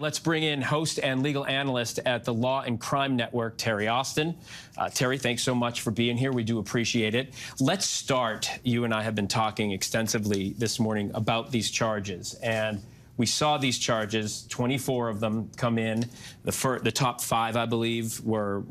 Let's bring in host and legal analyst at the Law and Crime Network, Terri Austin. Terri, thanks so much for being here. We do appreciate it. Let's start. You and I have been talking extensively this morning about these charges, and we saw these charges, 24 of them come in. The top 5, I believe, were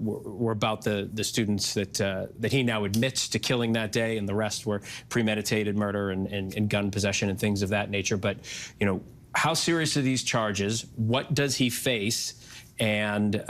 about the students that he now admits to killing that day, and the rest were premeditated murder and gun possession and things of that nature. But, you know, how serious are these charges? What does he face? And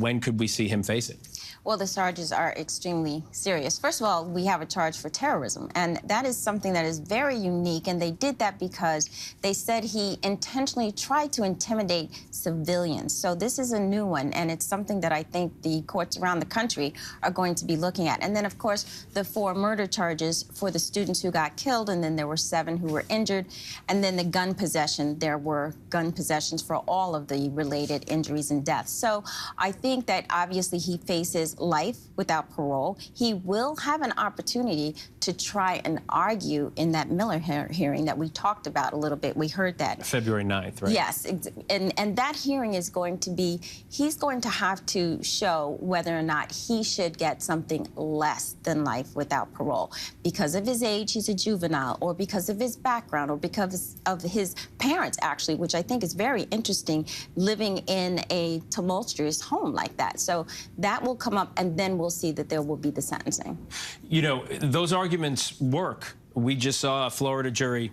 when could we see him face it? Well, the charges are extremely serious. First of all, we have a charge for terrorism, and that is something that is very unique, and they did that because they said he intentionally tried to intimidate civilians. So this is a new one, and it's something that I think the courts around the country are going to be looking at. And then, of course, the 4 murder charges for the students who got killed, and then there were 7 who were injured. And then the gun possession, there were gun possessions for all of the related injuries and deaths. So I think that obviously he faces life without parole. He will have an opportunity to try and argue in that Miller hearing that we talked about a little bit. We heard that. February 9th, right? Yes, and that hearing is going to be, he's going to have to show whether or not he should get something less than life without parole. Because of his age, he's a juvenile, or because of his background, or because of his parents, actually, which I think is very interesting, living in a tumultuous home like that. So that will come up, and then we'll see that there will be the sentencing. You know, those arguments work. We just saw a Florida jury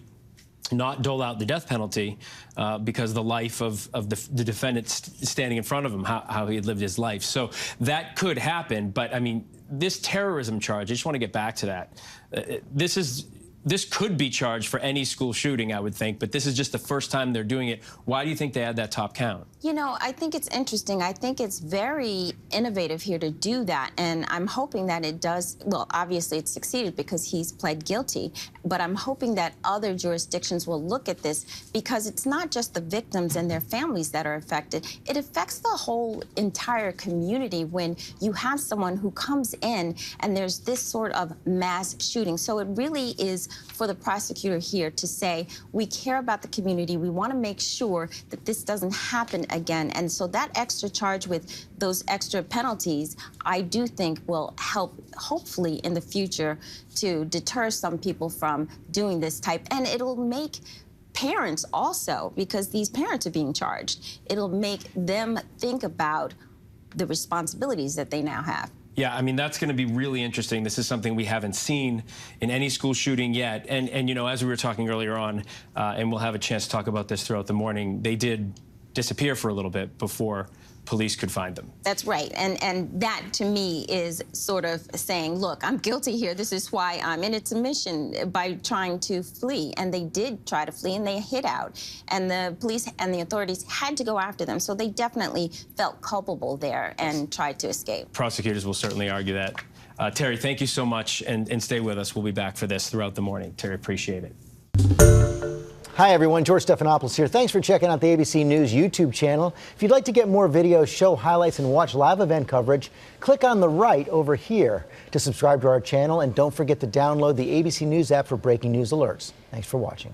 not dole out the death penalty because the life of the defendant standing in front of him, how he had lived his life. So that could happen. But, I mean, this terrorism charge, I just want to get back to that. This could be charged for any school shooting, I would think, but this is just the first time they're doing it. Why do you think they had that top count? You know, I think it's interesting. I think it's very innovative here to do that, and I'm hoping that it does. Well, obviously it succeeded because he's pled guilty, but I'm hoping that other jurisdictions will look at this, because it's not just the victims and their families that are affected. It affects the whole entire community when you have someone who comes in and there's this sort of mass shooting. So it really is for the prosecutor here to say, we care about the community. We want to make sure that this doesn't happen again. And so that extra charge with those extra penalties, I do think will help, hopefully, in the future to deter some people from doing this type. And it'll make parents also, because these parents are being charged, it'll make them think about the responsibilities that they now have. Yeah, I mean, that's going to be really interesting. This is something we haven't seen in any school shooting yet. And you know, as we were talking earlier on, and we'll have a chance to talk about this throughout the morning, they did disappear for a little bit before police could find them. That's right. And that, to me, is sort of saying, look, I'm guilty here. This is why I'm in its admission by trying to flee. And they did try to flee, and they hid out. And the police and the authorities had to go after them. So they definitely felt culpable there and tried to escape. Prosecutors will certainly argue that. Terri, thank you so much, and stay with us. We'll be back for this throughout the morning. Terri, appreciate it. Hi, everyone. George Stephanopoulos here. Thanks for checking out the ABC News YouTube channel. If you'd like to get more videos, show highlights, and watch live event coverage, click on the right over here to subscribe to our channel. And don't forget to download the ABC News app for breaking news alerts. Thanks for watching.